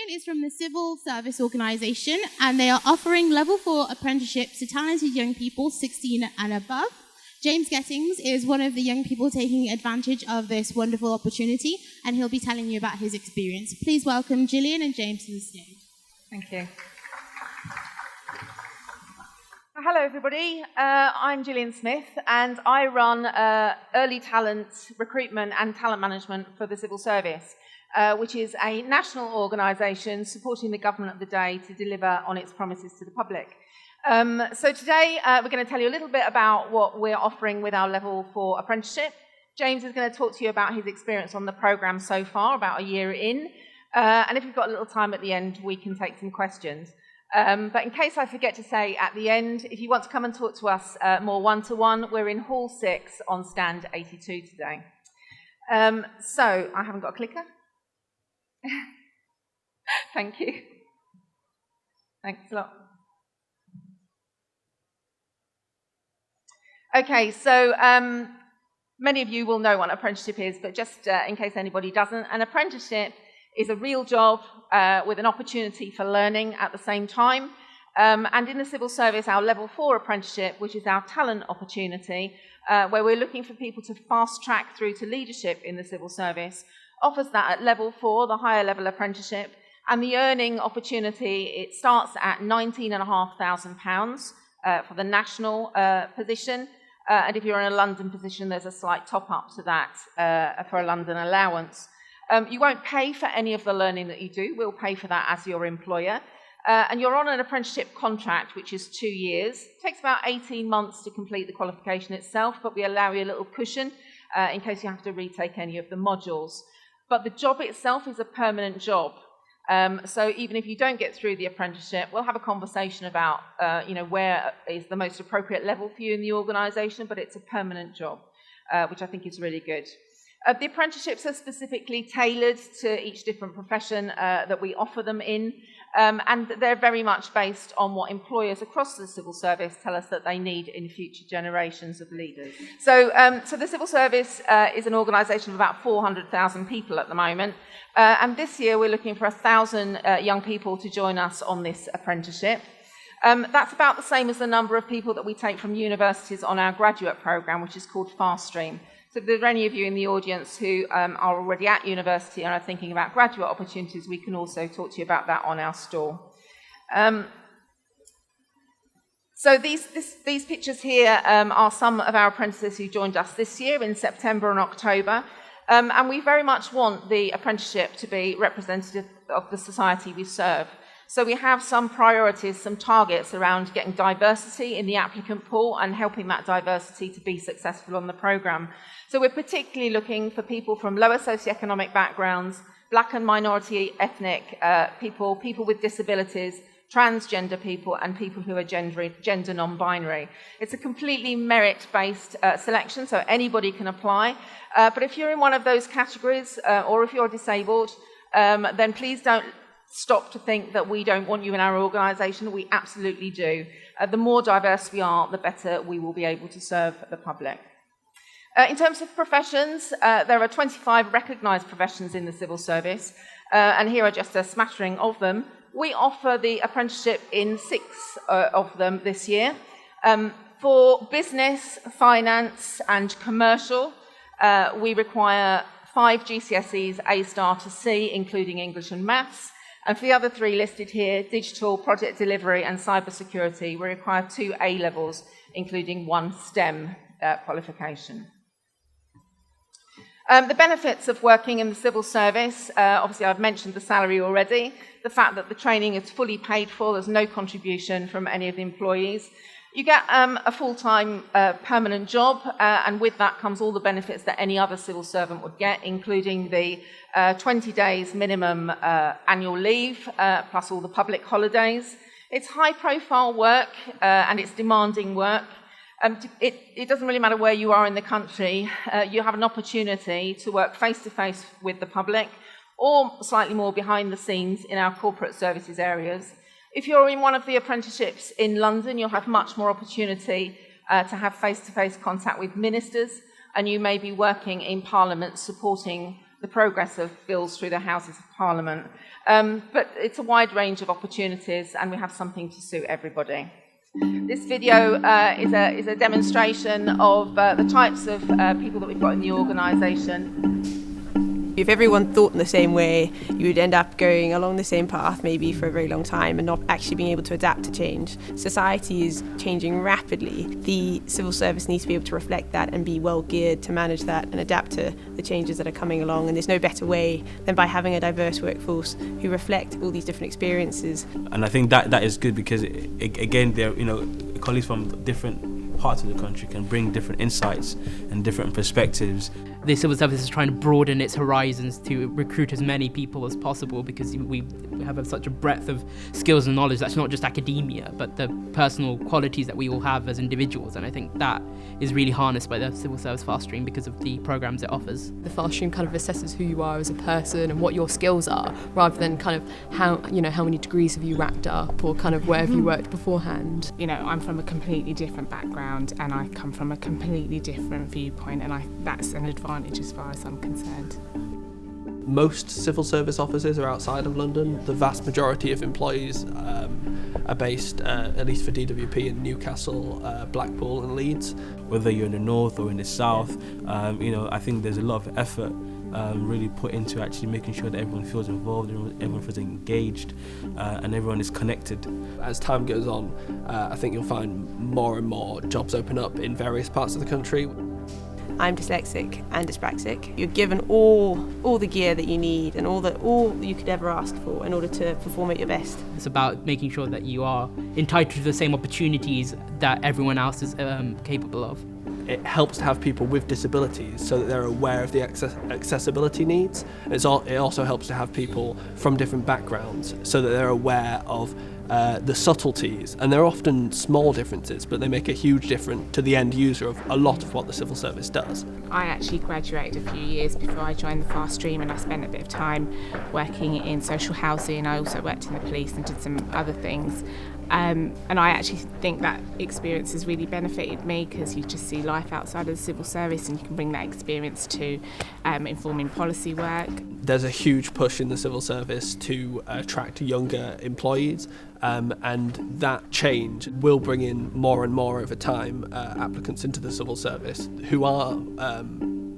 Gillian is from the Civil Service organisation, and they are offering level 4 apprenticeships to talented young people 16 and above. James Gettings is one of the young people taking advantage of this wonderful opportunity, and he'll be telling you about his experience. Please welcome Gillian and James to the stage. Thank you. Hello, everybody. I'm Gillian Smith, and I run early talent recruitment and talent management for the Civil Service, which is a national organisation supporting the government of the day to deliver on its promises to the public. So today we're going to tell you a little bit about what we're offering with our Level 4 apprenticeship. James is going to talk to you about his experience on the programme so far, about a year in. And if you've got a little time at the end, we can take some questions. But in case I forget to say at the end, if you want to come and talk to us more one-to-one, we're in Hall 6 on stand 82 today. So, I haven't got a clicker. Thank you. Thanks a lot. Okay, so many of you will know what an apprenticeship is, but just in case anybody doesn't, an apprenticeship is a real job with an opportunity for learning at the same time. And in the Civil Service, our Level 4 apprenticeship, which is our talent opportunity, where we're looking for people to fast track through to leadership in the Civil Service, offers that at Level 4, the higher level apprenticeship. And the earning opportunity, it starts at £19,500 for the national position. And if you're in a London position, there's a slight top-up to that for a London allowance. You won't pay for any of the learning that you do. We'll pay for that as your employer. And you're on an apprenticeship contract, which is 2 years. It takes about 18 months to complete the qualification itself, but we allow you a little cushion in case you have to retake any of the modules. But the job itself is a permanent job. So even if you don't get through the apprenticeship, we'll have a conversation about where is the most appropriate level for you in the organisation, but it's a permanent job, which I think is really good. The apprenticeships are specifically tailored to each different profession that we offer them in, and they're very much based on what employers across the Civil Service tell us that they need in future generations of leaders. So the Civil Service is an organisation of about 400,000 people at the moment, and this year we're looking for 1,000 young people to join us on this apprenticeship. That's about the same as the number of people that we take from universities on our graduate programme, which is called Fast Stream. So if there are any of you in the audience who are already at university and are thinking about graduate opportunities, we can also talk to you about that on our stall. So these pictures here are some of our apprentices who joined us this year in September and October. And we very much want the apprenticeship to be representative of the society we serve. So we have some priorities, some targets around getting diversity in the applicant pool and helping that diversity to be successful on the programme. So we're particularly looking for people from lower socioeconomic backgrounds, black and minority ethnic people, people with disabilities, transgender people, and people who are gender non-binary. It's a completely merit-based selection, so anybody can apply. But if you're in one of those categories, or if you're disabled, then please don't stop to think that we don't want you in our organisation. We absolutely do. The more diverse we are, the better we will be able to serve the public. In terms of professions, there are 25 recognised professions in the Civil Service, and here are just a smattering of them. We offer the apprenticeship in 6 of them this year. For business, finance and commercial, we require 5 GCSEs A-star to C, including English and Maths. And for the other 3 listed here, digital, project delivery and cybersecurity, we require 2 A-levels, including 1 STEM qualification. The benefits of working in the Civil Service, obviously I've mentioned the salary already, the fact that the training is fully paid for, there's no contribution from any of the employees. You get a full-time permanent job, and with that comes all the benefits that any other civil servant would get, including the 20 days minimum annual leave, plus all the public holidays. It's high-profile work, and it's demanding work. It doesn't really matter where you are in the country. You have an opportunity to work face-to-face with the public, or slightly more behind the scenes in our corporate services areas. If you're in one of the apprenticeships in London, you'll have much more opportunity to have face-to-face contact with ministers, and you may be working in Parliament supporting the the progress of bills through the Houses of Parliament. But it's a wide range of opportunities, and we have something to suit everybody. This video is a demonstration of the types of people that we've got in the organisation. If everyone thought in the same way, you would end up going along the same path maybe for a very long time and not actually being able to adapt to change. Society is changing rapidly. The civil service needs to be able to reflect that and be well geared to manage that and adapt to the changes that are coming along. And there's no better way than by having a diverse workforce who reflect all these different experiences. And I think that is good because, again, they're, colleagues from different parts of the country can bring different insights and different perspectives. The civil service is trying to broaden its horizons to recruit as many people as possible, because we have such a breadth of skills and knowledge that's not just academia, but the personal qualities that we all have as individuals. And I think that is really harnessed by the Civil Service Fast Stream because of the programs it offers. The Fast Stream kind of assesses who you are as a person and what your skills are, rather than kind of how many degrees have you racked up or kind of where have you worked beforehand. I'm from a completely different background and I come from a completely different viewpoint, and that's an advantage as far as I'm concerned. Most civil service offices are outside of London. The vast majority of employees are based, at least for DWP, in Newcastle, Blackpool and Leeds. Whether you're in the north or in the south, I think there's a lot of effort really put into actually making sure that everyone feels involved, everyone feels engaged, and everyone is connected. As time goes on, I think you'll find more and more jobs open up in various parts of the country. I'm dyslexic and dyspraxic. You're given all the gear that you need and all you could ever ask for in order to perform at your best. It's about making sure that you are entitled to the same opportunities that everyone else is capable of. It helps to have people with disabilities so that they're aware of the accessibility needs. It also helps to have people from different backgrounds so that they're aware of the subtleties, and they're often small differences, but they make a huge difference to the end user of a lot of what the civil service does. I actually graduated a few years before I joined the Fast Stream, and I spent a bit of time working in social housing. I also worked in the police and did some other things. And I actually think that experience has really benefited me, because you just see life outside of the civil service and you can bring that experience to informing policy work. There's a huge push in the civil service to attract younger employees, and that change will bring in more and more over time applicants into the civil service who are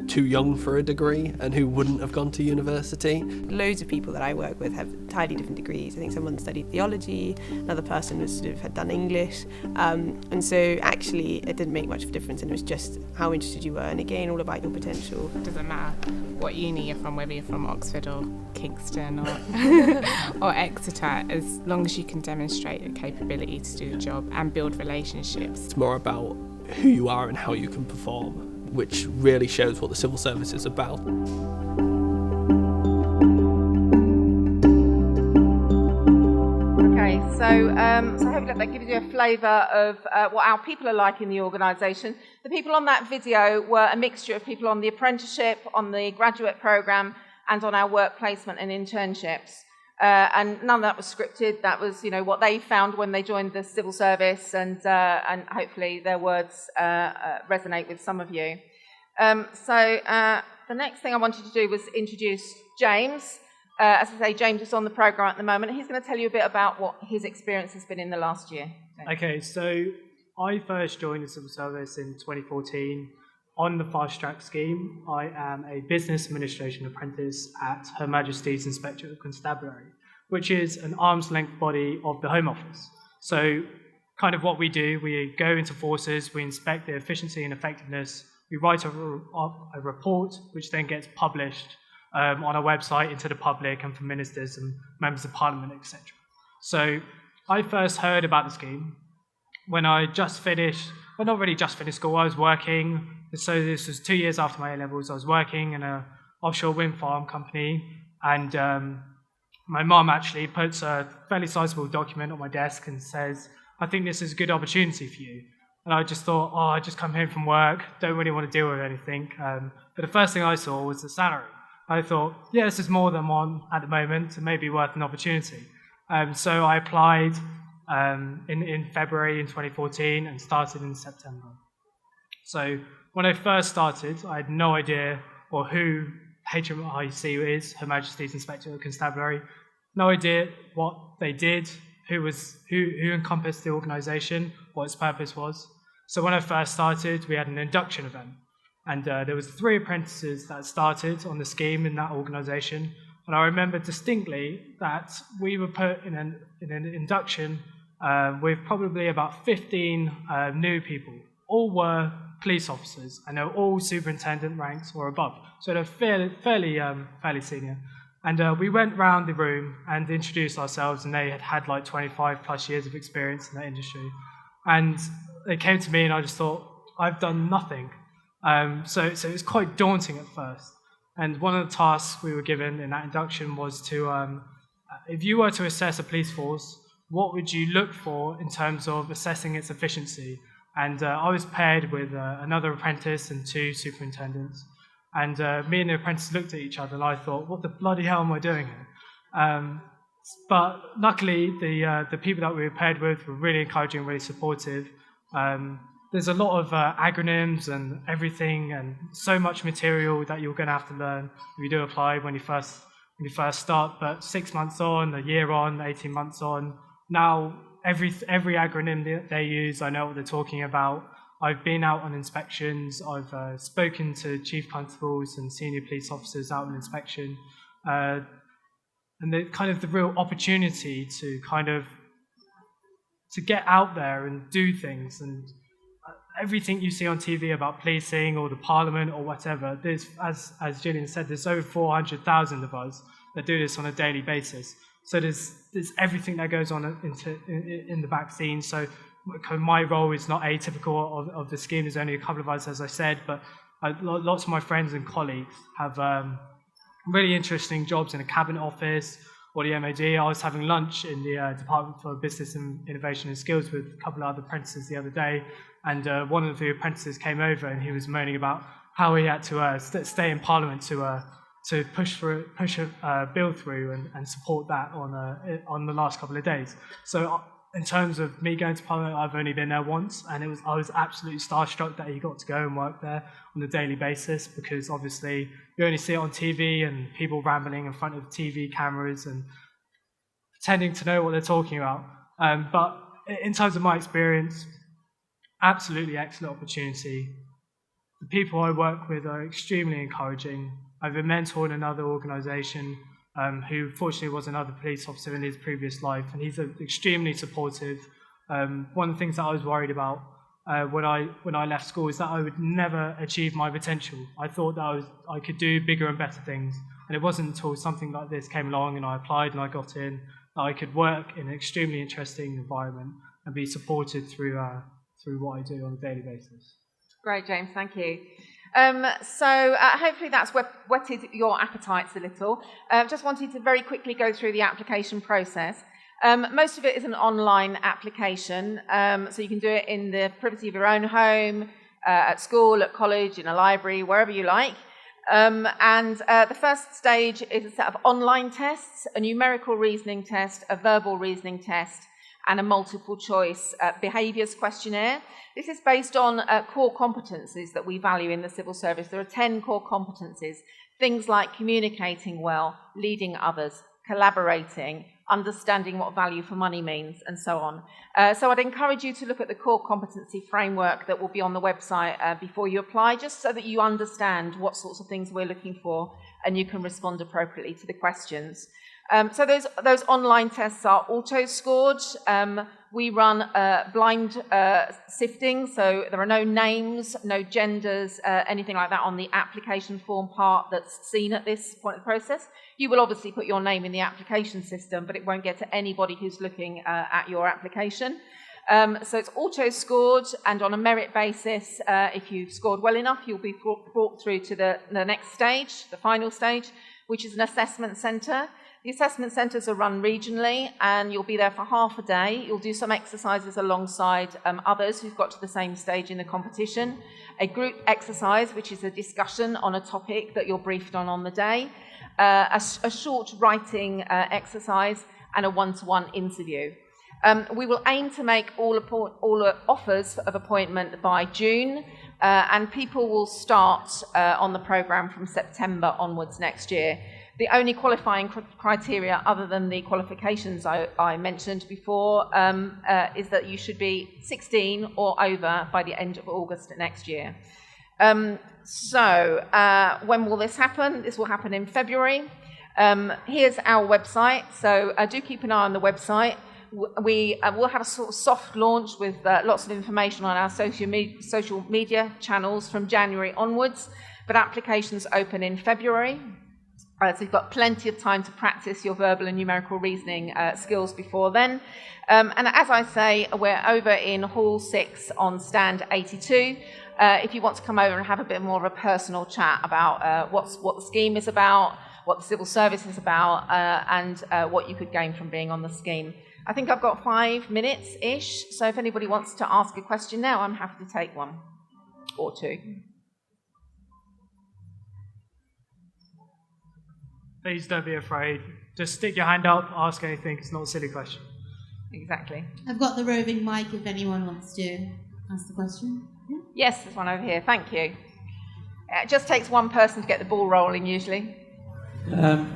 too young for a degree and who wouldn't have gone to university. Loads of people that I work with have entirely different degrees. I think someone studied theology, another person had done English, and so actually it didn't make much of a difference, and it was just how interested you were, and again all about your potential. It doesn't matter what uni you're from, whether you're from Oxford or Kingston or or Exeter, as long as you can demonstrate a capability to do the job and build relationships. It's more about who you are and how you can perform, which really shows what the civil service is about. Okay, so hopefully that gives you a flavour of what our people are like in the organisation. The people on that video were a mixture of people on the apprenticeship, on the graduate programme, and on our work placement and internships. And none of that was scripted. That was, what they found when they joined the civil service, and hopefully their words resonate with some of you. The next thing I wanted to do was introduce James. As I say, James is on the programme at the moment. He's going to tell you a bit about what his experience has been in the last year. Okay, so I first joined the civil service in 2014. On the fast track scheme, I am a business administration apprentice at Her Majesty's Inspectorate of Constabulary, which is an arm's length body of the Home Office. So kind of what we do, we go into forces, we inspect the efficiency and effectiveness, we write a report which then gets published on our website into the public and for ministers and members of parliament, etc. So I first heard about the scheme when I just finished, well, not really just finished school, I was working. So this was 2 years after my A-levels. I was working in an offshore wind farm company, and my mum actually puts a fairly sizable document on my desk and says, I think this is a good opportunity for you. And I just thought, I just come home from work, don't really want to deal with anything. But the first thing I saw was the salary. I thought, yeah, this is more than I'm on at the moment, it may be worth an opportunity. So I applied in February in 2014 and started in September. So when I first started, I had no idea or HMIC is, Her Majesty's Inspector of Constabulary. No idea what they did, who encompassed the organisation, what its purpose was. So when I first started, we had an induction event, and there was 3 apprentices that started on the scheme in that organisation. And I remember distinctly that we were put in an induction with probably about 15 new people. All were police officers, and they were all superintendent ranks or above. So they're fairly senior. And we went round the room and introduced ourselves, and they had like 25 plus years of experience in that industry. And they came to me, and I just thought, I've done nothing. So it was quite daunting at first. And one of the tasks we were given in that induction was to, if you were to assess a police force, what would you look for in terms of assessing its efficiency? And I was paired with another apprentice and 2 superintendents. And me and the apprentice looked at each other, and I thought, what the bloody hell am I doing here? But luckily, the people that we were paired with were really encouraging, really supportive. There's a lot of acronyms and everything, and so much material that you're going to have to learn if you do apply when you first start. But 6 months on, a year on, 18 months on, now every acronym they use, I know what they're talking about. I've been out on inspections. I've spoken to chief constables and senior police officers out on inspection, and the real opportunity to get out there and do things. And everything you see on TV about policing or the Parliament or whatever, there's, as Gillian said, there's over 400,000 of us that do this on a daily basis. So there's everything that goes on in the back scene. So my role is not atypical of the scheme. There's only a couple of us, as I said, but lots of my friends and colleagues have really interesting jobs in a cabinet office or the MOD. I was having lunch in the Department for Business and Innovation and Skills with a couple of other apprentices the other day, and one of the apprentices came over and he was moaning about how he had to stay in Parliament to push a bill through and support that on the last couple of days. So in terms of me going to Parliament, I've only been there once, and I was absolutely starstruck that he got to go and work there on a daily basis, because obviously you only see it on TV and people rambling in front of TV cameras and pretending to know what they're talking about. But in terms of my experience, absolutely excellent opportunity. The people I work with are extremely encouraging. I've been mentored in another organisation who fortunately was another police officer in his previous life, and he's extremely supportive. One of the things that I was worried about when I left school is that I would never achieve my potential. I thought that I could do bigger and better things, and it wasn't until something like this came along and I applied and I got in that I could work in an extremely interesting environment and be supported through what I do on a daily basis. Great, James, thank you. So hopefully that's whetted your appetites a little. Just wanted to very quickly go through the application process. Most of it is an online application, so you can do it in the privacy of your own home, at school, at college, in a library, wherever you like. The first stage is a set of online tests, a numerical reasoning test, a verbal reasoning test, and a multiple choice behaviours questionnaire. This is based on core competencies that we value in the civil service. There are 10 core competencies, things like communicating well, leading others, collaborating, understanding what value for money means, and so on. So I'd encourage you to look at the core competency framework that will be on the website before you apply, just so that you understand what sorts of things we're looking for and you can respond appropriately to the questions. So those online tests are auto-scored. We run blind sifting, so there are no names, no genders, anything like that on the application form part that's seen at this point of the process. You will obviously put your name in the application system, but it won't get to anybody who's looking at your application. So it's auto-scored, and on a merit basis, if you've scored well enough, you'll be brought through to the next stage, the final stage, which is an assessment centre. The assessment centres are run regionally, and you'll be there for half a day. You'll do some exercises alongside others who've got to the same stage in the competition. A group exercise, which is a discussion on a topic that you're briefed on the day. A short writing exercise, and a one-to-one interview. We will aim to make all offers of appointment by June, and people will start on the programme from September onwards next year. The only qualifying criteria, other than the qualifications I mentioned before, is that you should be 16 or over by the end of August next year. So when will this happen? This will happen in February. Here's our website, so do keep an eye on the website. We will have a sort of soft launch with lots of information on our social media channels from January onwards, but applications open in February. So you've got plenty of time to practice your verbal and numerical reasoning skills before then. And as I say, we're over in Hall 6 on stand 82. If you want to come over and have a bit more of a personal chat about what the scheme is about, what the civil service is about, and what you could gain from being on the scheme. I think I've got 5 minutes-ish, so if anybody wants to ask a question now, I'm happy to take one or two. Please don't be afraid. Just stick your hand up, ask anything. It's not a silly question. Exactly. I've got the roving mic if anyone wants to ask the question. Yeah. Yes, there's one over here. Thank you. It just takes one person to get the ball rolling, usually.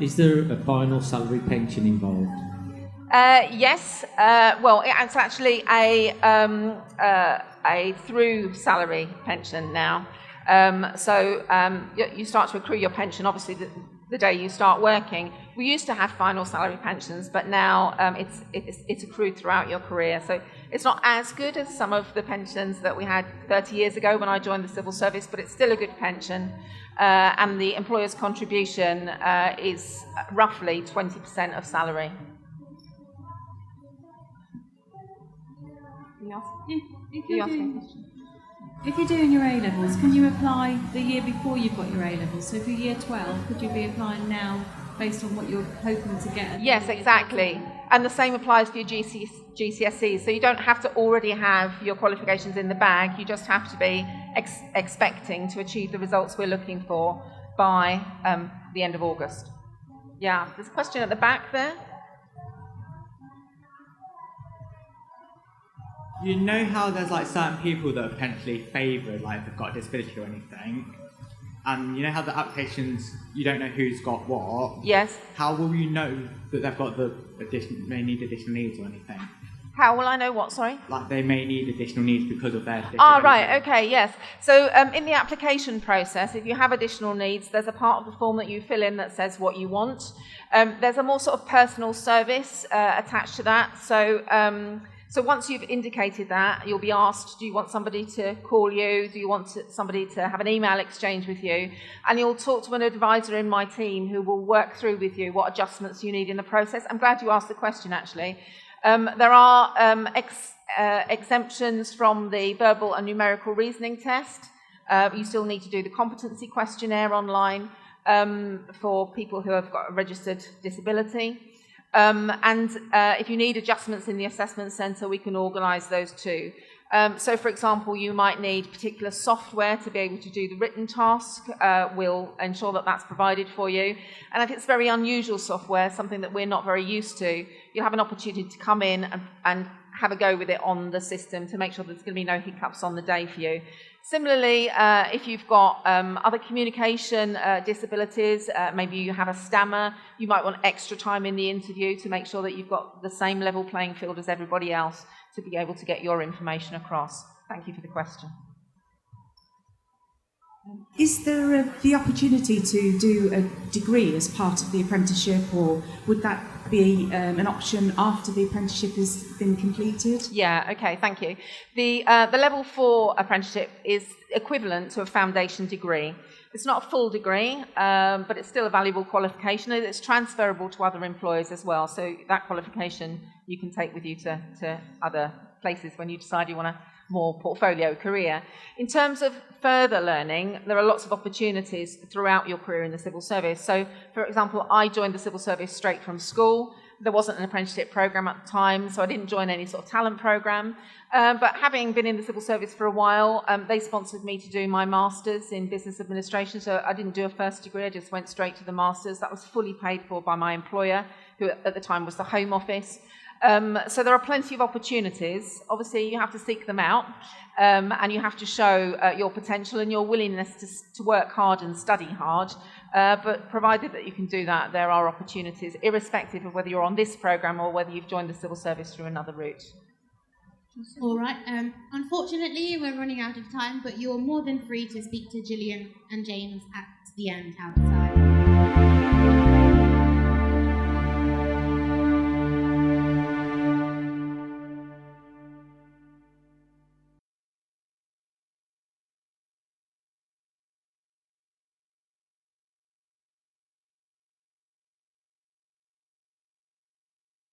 Is there a final salary pension involved? Yes. Well, it's actually a through salary pension now. So you start to accrue your pension, obviously, the day you start working. We used to have final salary pensions, but now it's accrued throughout your career. So it's not as good as some of the pensions that we had 30 years ago when I joined the civil service, but it's still a good pension. And the employer's contribution is roughly 20% of salary. Anything else? If you're doing your A-levels, can you apply the year before you've got your A-levels? So if you're year 12, could you be applying now based on what you're hoping to get? Yes, exactly. And the same applies for your GCSEs. So you don't have to already have your qualifications in the bag. You just have to be expecting to achieve the results we're looking for by the end of August. Yeah, there's a question at the back there. You know how there's like certain people that are potentially favoured, like if they've got a disability or anything, and you know how the applications, you don't know who's got what? Yes. How will you know that they've got may need additional needs or anything? How will I know what, sorry? Like they may need additional needs because of their disability. Ah, right, okay, yes. So in the application process, if you have additional needs, there's a part of the form that you fill in that says what you want. There's a more sort of personal service attached to that. So once you've indicated that, you'll be asked, do you want somebody to call you? Do you want somebody to have an email exchange with you? And you'll talk to an advisor in my team who will work through with you what adjustments you need in the process. I'm glad you asked the question, actually. There are exemptions from the verbal and numerical reasoning test. You still need to do the competency questionnaire online for people who have got a registered disability. And if you need adjustments in the assessment centre, we can organise those too. So, for example, you might need particular software to be able to do the written task. We'll ensure that that's provided for you. And if it's very unusual software, something that we're not very used to, you'll have an opportunity to come in and have a go with it on the system to make sure there's going to be no hiccups on the day for you. Similarly, if you've got other communication disabilities, maybe you have a stammer, you might want extra time in the interview to make sure that you've got the same level playing field as everybody else to be able to get your information across. Thank you for the question. Is there the opportunity to do a degree as part of the apprenticeship, or would that be an option after the apprenticeship has been completed? Yeah, okay, thank you. The level 4 apprenticeship is equivalent to a foundation degree. It's not a full degree, but it's still a valuable qualification, and it's transferable to other employers as well. So that qualification you can take with you to other places when you decide you want a more portfolio career. In terms of further learning, there are lots of opportunities throughout your career in the civil service. So, for example, I joined the civil service straight from school. There wasn't an apprenticeship programme at the time, so I didn't join any sort of talent programme. But having been in the civil service for a while, they sponsored me to do my master's in business administration. So I didn't do a first degree, I just went straight to the master's. That was fully paid for by my employer, who at the time was the Home Office. So there are plenty of opportunities. Obviously, you have to seek them out, and you have to show your potential and your willingness to work hard and study hard. But provided that you can do that, there are opportunities, irrespective of whether you're on this programme or whether you've joined the civil service through another route. All right. Unfortunately, we're running out of time, but you're more than free to speak to Gillian and James at the end outside.